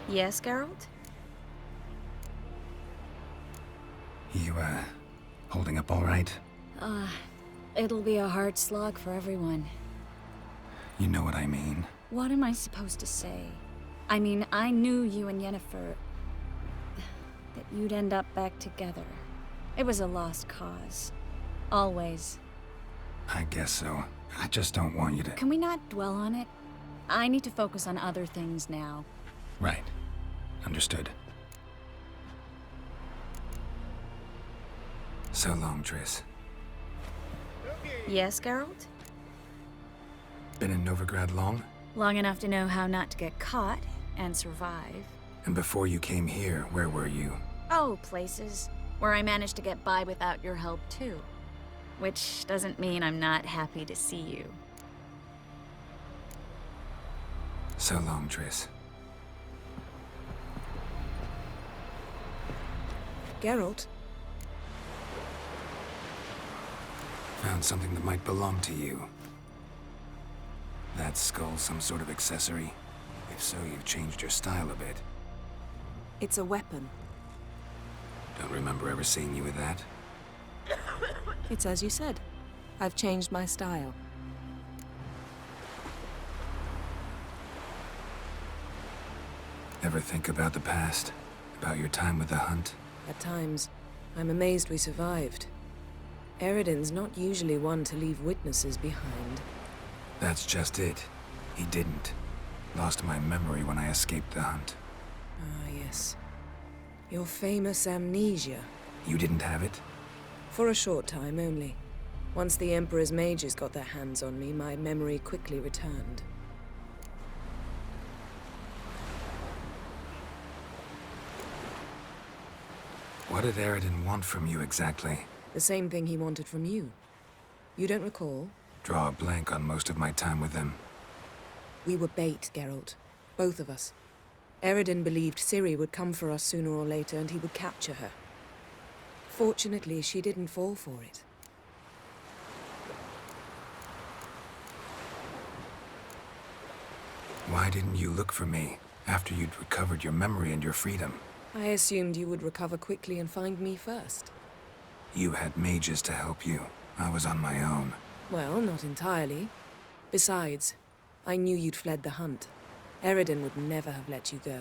Yes, Geralt? You, holding up all right? It'll be a hard slog for everyone. You know what I mean. What am I supposed to say? I mean, I knew you and Yennefer... that you'd end up back together. It was a lost cause. Always. I guess so. I just don't want you to... Can we not dwell on it? I need to focus on other things now. Right. Understood. So long, Triss. Yes, Geralt? Been in Novigrad long? Long enough to know how not to get caught and survive. And before you came here, where were you? Oh, places where I managed to get by without your help, too. Which doesn't mean I'm not happy to see you. So long, Triss. Geralt? Found something that might belong to you. That skull some sort of accessory? If so, you've changed your style a bit. It's a weapon. Don't remember ever seeing you with that. It's as you said. I've changed my style. Ever think about the past? About your time with the hunt? At times, I'm amazed we survived. Eredin's not usually one to leave witnesses behind. That's just it. He didn't. Lost my memory when I escaped the hunt. Ah, yes. Your famous amnesia. You didn't have it? For a short time only. Once the Emperor's mages got their hands on me, my memory quickly returned. What did Eredin want from you exactly? The same thing he wanted from you. You don't recall? Draw a blank on most of my time with him. We were bait, Geralt. Both of us. Eredin believed Ciri would come for us sooner or later and he would capture her. Fortunately, she didn't fall for it. Why didn't you look for me after you'd recovered your memory and your freedom? I assumed you would recover quickly and find me first. You had mages to help you. I was on my own. Well, not entirely. Besides, I knew you'd fled the hunt. Eredin would never have let you go.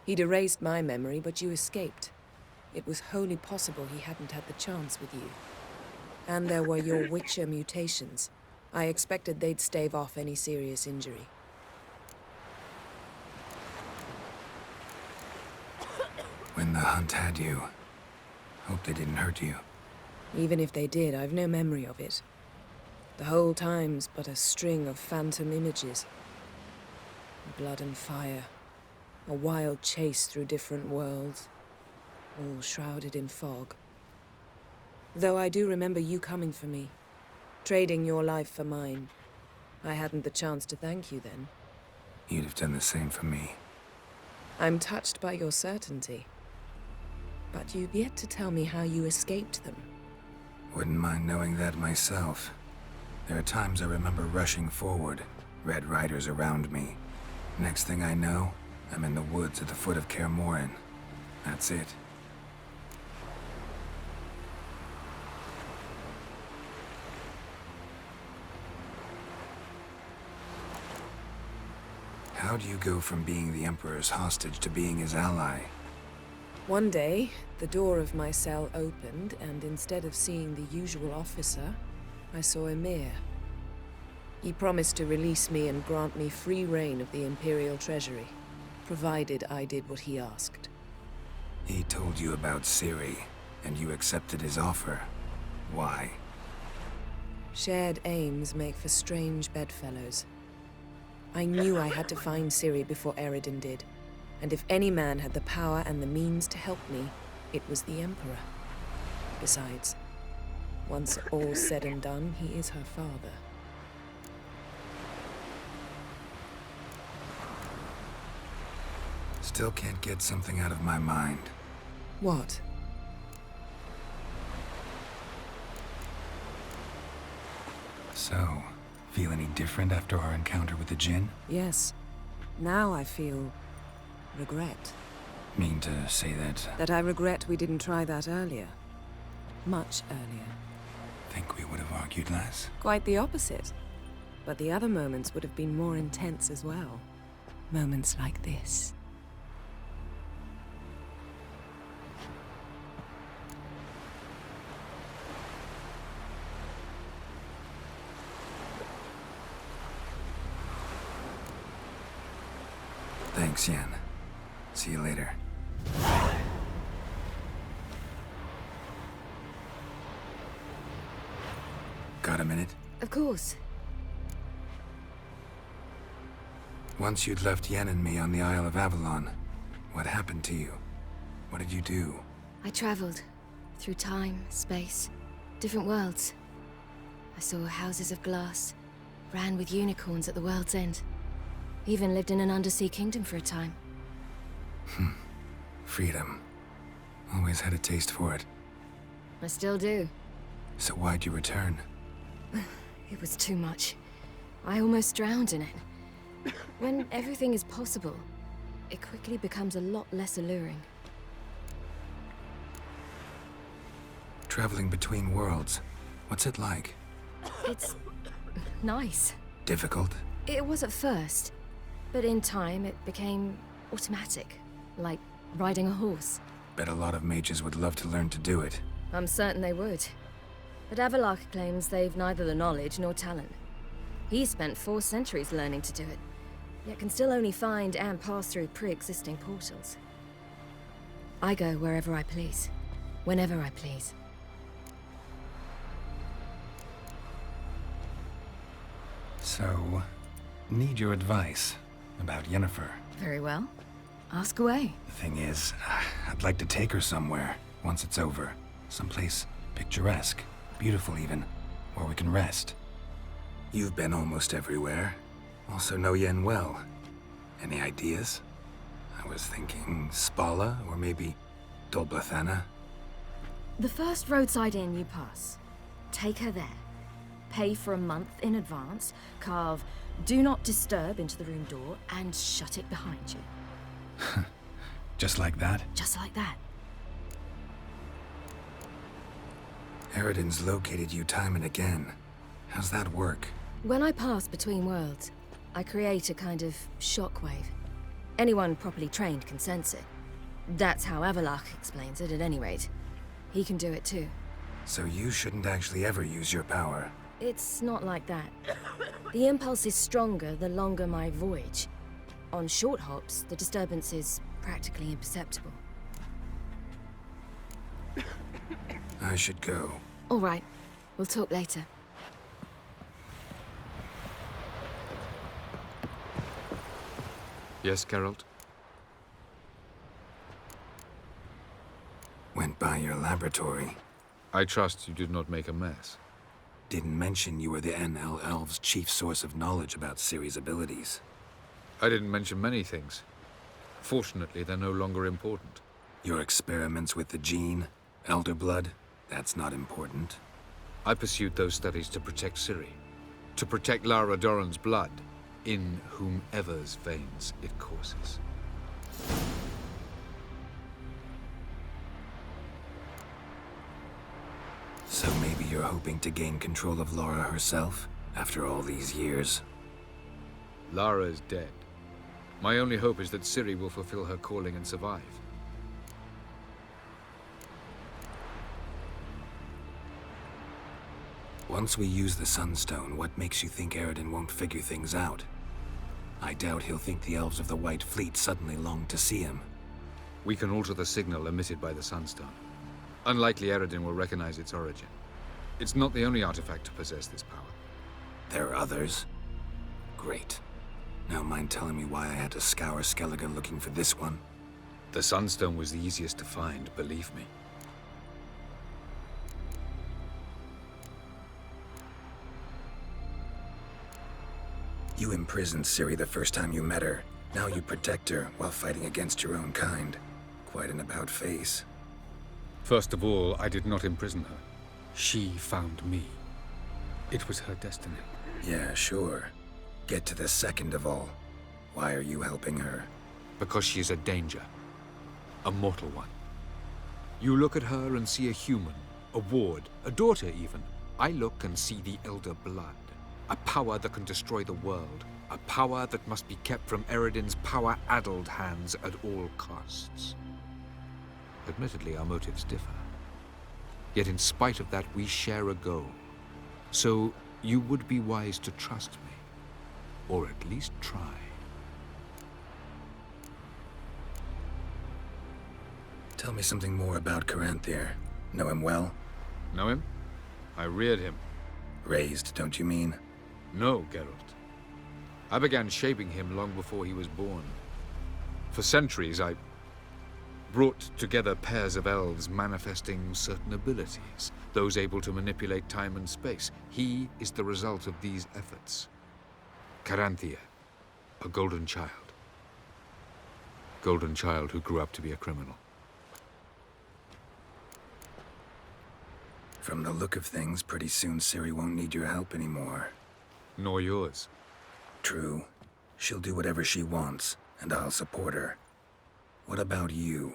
He'd erased my memory, but you escaped. It was wholly possible he hadn't had the chance with you. And there were your Witcher mutations. I expected they'd stave off any serious injury. When the hunt had you, hope they didn't hurt you. Even if they did, I've no memory of it. The whole time's but a string of phantom images. Blood and fire. A wild chase through different worlds. All shrouded in fog. Though I do remember you coming for me. Trading your life for mine. I hadn't the chance to thank you then. You'd have done the same for me. I'm touched by your certainty. But you've yet to tell me how you escaped them. Wouldn't mind knowing that myself. There are times I remember rushing forward, Red Riders around me. Next thing I know, I'm in the woods at the foot of Kaer Morhen. That's it. How do you go from being the Emperor's hostage to being his ally? One day, the door of my cell opened, and instead of seeing the usual officer, I saw Emir. He promised to release me and grant me free reign of the Imperial Treasury, provided I did what he asked. He told you about Ciri, and you accepted his offer. Why? Shared aims make for strange bedfellows. I knew I had to find Ciri before Eredin did. And if any man had the power and the means to help me, it was the Emperor. Besides, once all's said and done, he is her father. Still can't get something out of my mind. What? So, feel any different after our encounter with the Djinn? Yes. Now I feel regret. Mean to say that... That I regret we didn't try that earlier. Much earlier. Think we would have argued less? Quite the opposite. But the other moments would have been more intense as well. Moments like this. Thanks, Yen. See you later. Got a minute? Of course. Once you'd left Yen and me on the Isle of Avalon, what happened to you? What did you do? I traveled through time, space, different worlds. I saw houses of glass, ran with unicorns at the world's end. Even lived in an undersea kingdom for a time. Freedom. Always had a taste for it. I still do. So why'd you return? It was too much. I almost drowned in it. When everything is possible, it quickly becomes a lot less alluring. Traveling between worlds. What's it like? It's nice. Difficult? It was at first, but in time it became automatic, like riding a horse. Bet a lot of mages would love to learn to do it. I'm certain they would. But Avalok claims they've neither the knowledge nor talent. He spent 4 centuries learning to do it, yet can still only find and pass through pre-existing portals. I go wherever I please, whenever I please. So, need your advice about Yennefer. Very well. Ask away. The thing is, I'd like to take her somewhere, once it's over. Someplace picturesque, beautiful even, where we can rest. You've been almost everywhere. Also know Yen well. Any ideas? I was thinking Spala, or maybe Dolblathana. The first roadside inn you pass. Take her there. Pay for a month in advance, carve "Do Not Disturb" into the room door, and shut it behind you. Just like that? Just like that. Eridan's located you time and again. How's that work? When I pass between worlds, I create a kind of shockwave. Anyone properly trained can sense it. That's how Avalok explains it, at any rate. He can do it too. So you shouldn't actually ever use your power. It's not like that. The impulse is stronger the longer my voyage. On short hops, the disturbance is practically imperceptible. I should go. All right. We'll talk later. Yes, Geralt? Went by your laboratory. I trust you did not make a mess. Didn't mention you were the NL Elves' chief source of knowledge about Ciri's abilities. I didn't mention many things. Fortunately, they're no longer important. Your experiments with the gene, Elder Blood, that's not important. I pursued those studies to protect Ciri. To protect Lara Doran's blood, in whomever's veins it courses. So maybe you're hoping to gain control of Lara herself, after all these years? Lara is dead. My only hope is that Ciri will fulfill her calling and survive. Once we use the Sunstone, what makes you think Eridan won't figure things out? I doubt he'll think the Elves of the White Fleet suddenly long to see him. We can alter the signal emitted by the Sunstone. Unlikely Eridan will recognize its origin. It's not the only artifact to possess this power. There are others? Great. Now mind telling me why I had to scour Skellige looking for this one? The Sunstone was the easiest to find, believe me. You imprisoned Ciri the first time you met her. Now you protect her while fighting against your own kind. Quite an about-face. First of all, I did not imprison her. She found me. It was her destiny. Yeah, sure. Get to the second of all. Why are you helping her? Because she is a danger. A mortal one. You look at her and see a human, a ward, a daughter even. I look and see the Elder Blood. A power that can destroy the world. A power that must be kept from Eredin's power-addled hands at all costs. Admittedly, our motives differ. Yet in spite of that, we share a goal. So you would be wise to trust me. Or at least try. Tell me something more about Caranthier. Know him well? Know him? I reared him. Raised, don't you mean? No, Geralt. I began shaping him long before he was born. For centuries, I brought together pairs of elves manifesting certain abilities, those able to manipulate time and space. He is the result of these efforts. Caranthier, a golden child. Golden child who grew up to be a criminal. From the look of things, pretty soon Ciri won't need your help anymore. Nor yours. True. She'll do whatever she wants, and I'll support her. What about you?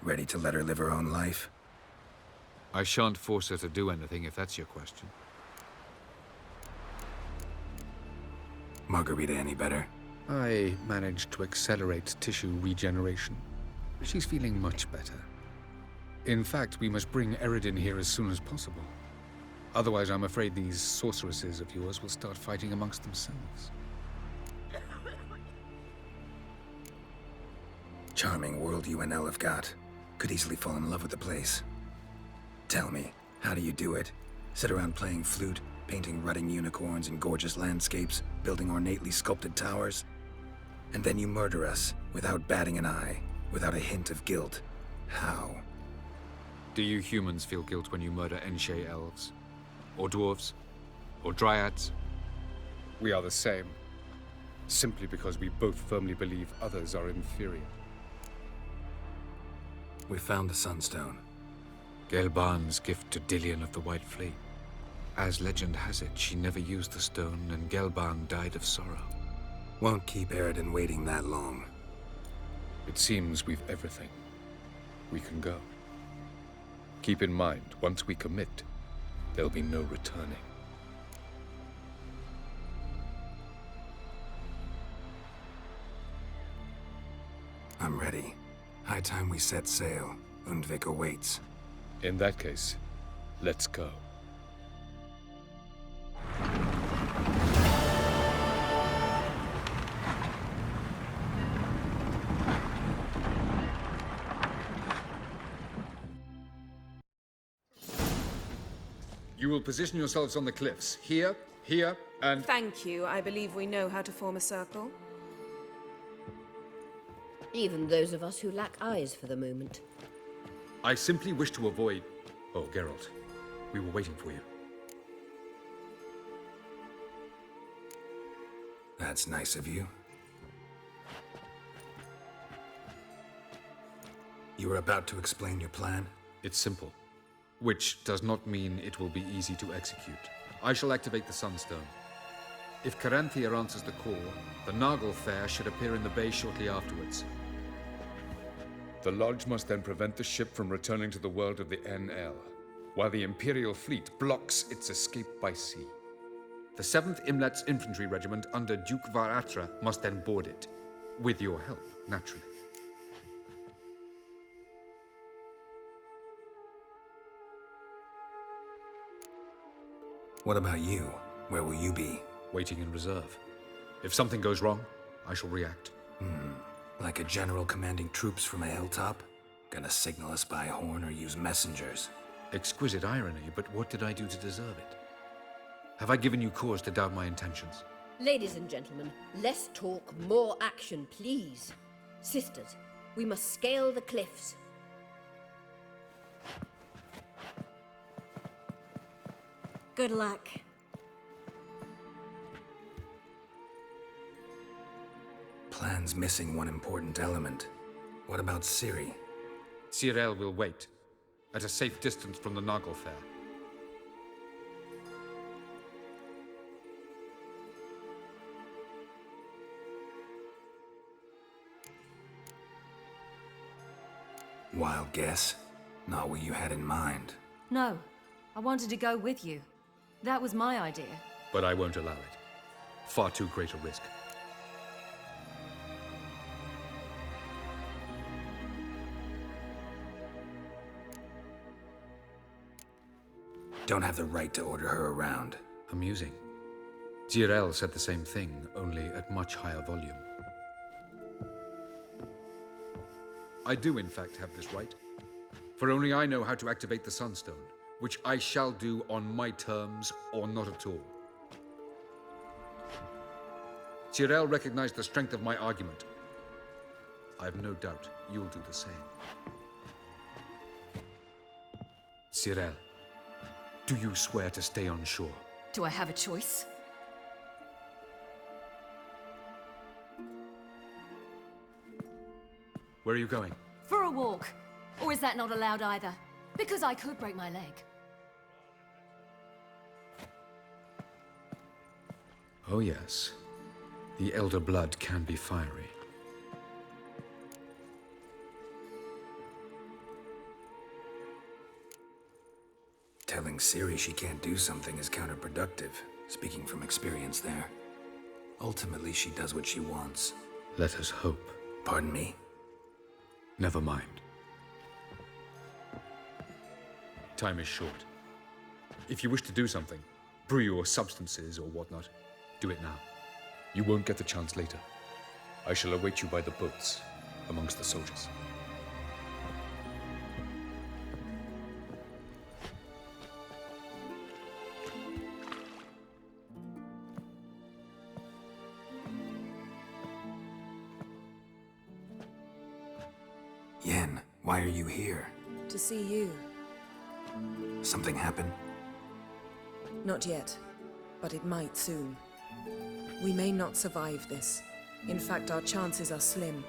Ready to let her live her own life? I shan't force her to do anything, if that's your question. Margarita any better? I managed to accelerate tissue regeneration. She's feeling much better. In fact, we must bring Eredin here as soon as possible. Otherwise, I'm afraid these sorceresses of yours will start fighting amongst themselves. Charming world you and Elle have got. Could easily fall in love with the place. Tell me, how do you do it? Sit around playing flute, painting rutting unicorns in gorgeous landscapes, building ornately sculpted towers? And then you murder us, without batting an eye, without a hint of guilt. How? Do you humans feel guilt when you murder Enshe elves? Or dwarves? Or dryads? We are the same. Simply because we both firmly believe others are inferior. We found the Sunstone. Gelban's gift to Dillion of the White Fleet. As legend has it, she never used the stone, and Gelban died of sorrow. Won't keep Eredin waiting that long. It seems we've everything. We can go. Keep in mind, once we commit, there'll be no returning. I'm ready. High time we set sail. Undvik awaits. In that case, let's go. You will position yourselves on the cliffs. Here, here, and... Thank you. I believe we know how to form a circle. Even those of us who lack eyes for the moment. I simply wish to avoid... Oh, Geralt. We were waiting for you. That's nice of you. You were about to explain your plan? It's simple. Which does not mean it will be easy to execute. I shall activate the Sunstone. If Caranthier answers the call, the Nargle Fair should appear in the bay shortly afterwards. The Lodge must then prevent the ship from returning to the world of the NL, while the Imperial fleet blocks its escape by sea. The 7th Imlet's Infantry Regiment under Duke Varatra must then board it. With your help, naturally. What about you? Where will you be? Waiting in reserve. If something goes wrong, I shall react. Like a general commanding troops from a hilltop? Gonna signal us by horn or use messengers? Exquisite irony, but what did I do to deserve it? Have I given you cause to doubt my intentions? Ladies and gentlemen, less talk, more action, please. Sisters, we must scale the cliffs. Good luck. Plan's missing one important element. What about Ciri? Cyril will wait, at a safe distance from the Nargle Fair. Wild guess? Not what you had in mind. No, I wanted to go with you. That was my idea. But I won't allow it. Far too great a risk. Don't have the right to order her around. Amusing. Tyrell said the same thing, only at much higher volume. I do, in fact, have this right. For only I know how to activate the Sunstone, which I shall do on my terms or not at all. Tyrell recognized the strength of my argument. I have no doubt you'll do the same. Tyrell, do you swear to stay on shore? Do I have a choice? Where are you going? For a walk. Or is that not allowed either? Because I could break my leg. Oh yes. The elder blood can be fiery. Telling Ciri she can't do something is counterproductive, speaking from experience there. Ultimately, she does what she wants. Let us hope. Pardon me? Never mind. Time is short. If you wish to do something, brew your substances or whatnot, do it now. You won't get the chance later. I shall await you by the boats, amongst the soldiers. Yen, why are you here? To see you. Something happened? Not yet, but it might soon. We may not survive this. In fact, our chances are slim.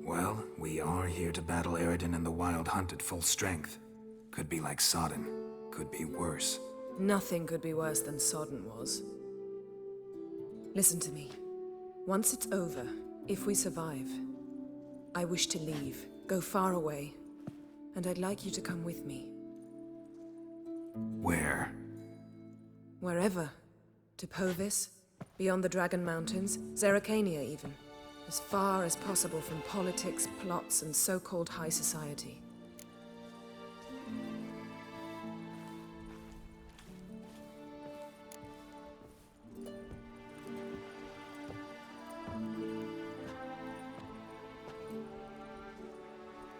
Well, we are here to battle Eridan and the Wild Hunt at full strength. Could be like Sodden. Could be worse. Nothing could be worse than Sodden was. Listen to me. Once it's over, if we survive, I wish to leave, go far away, and I'd like you to come with me. Where? Wherever. To Povis, beyond the Dragon Mountains, Zeracania even. As far as possible from politics, plots, and so-called high society.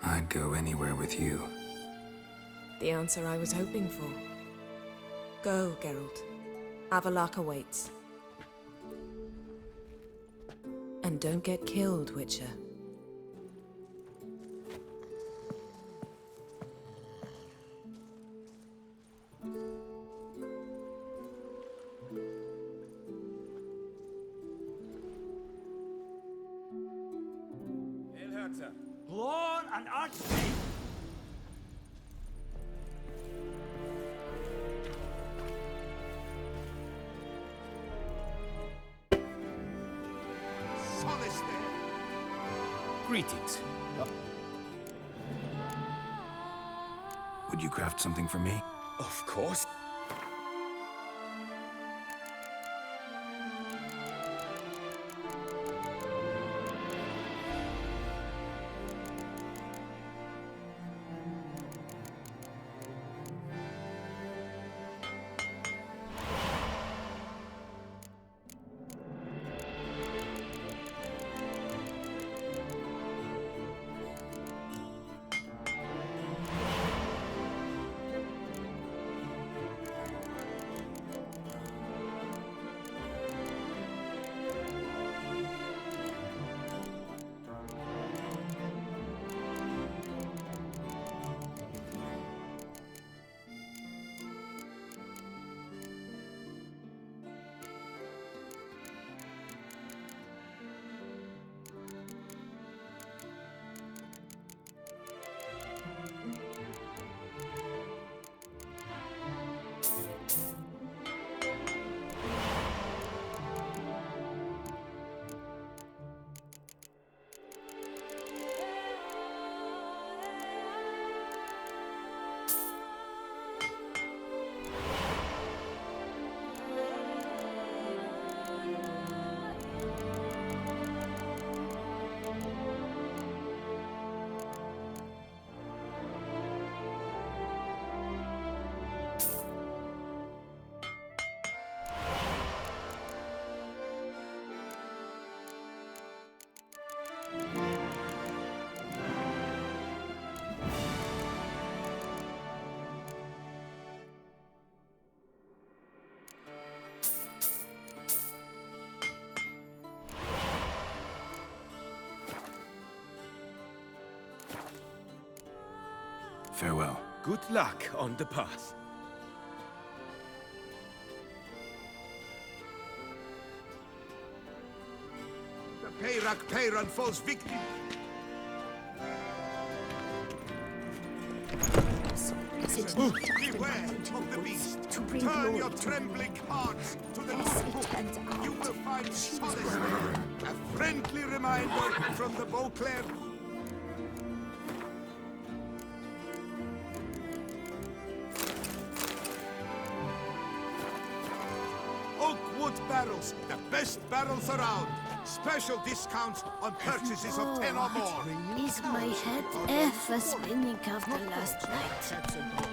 I'd go anywhere with you. The answer I was hoping for. Go, Geralt. Avallac'h awaits. And don't get killed, Witcher. Lord and Archmage! Greetings. Would you craft something for me? Of course. Farewell. Good luck on the path. The Peyran falls victim. Beware of the beast. Turn your trembling hearts to the book. You will find solace there. A friendly reminder from the Beauclair. Oakwood barrels, the best barrels around. Special discounts on purchases of 10 or more. Is my head ever spinning after last night?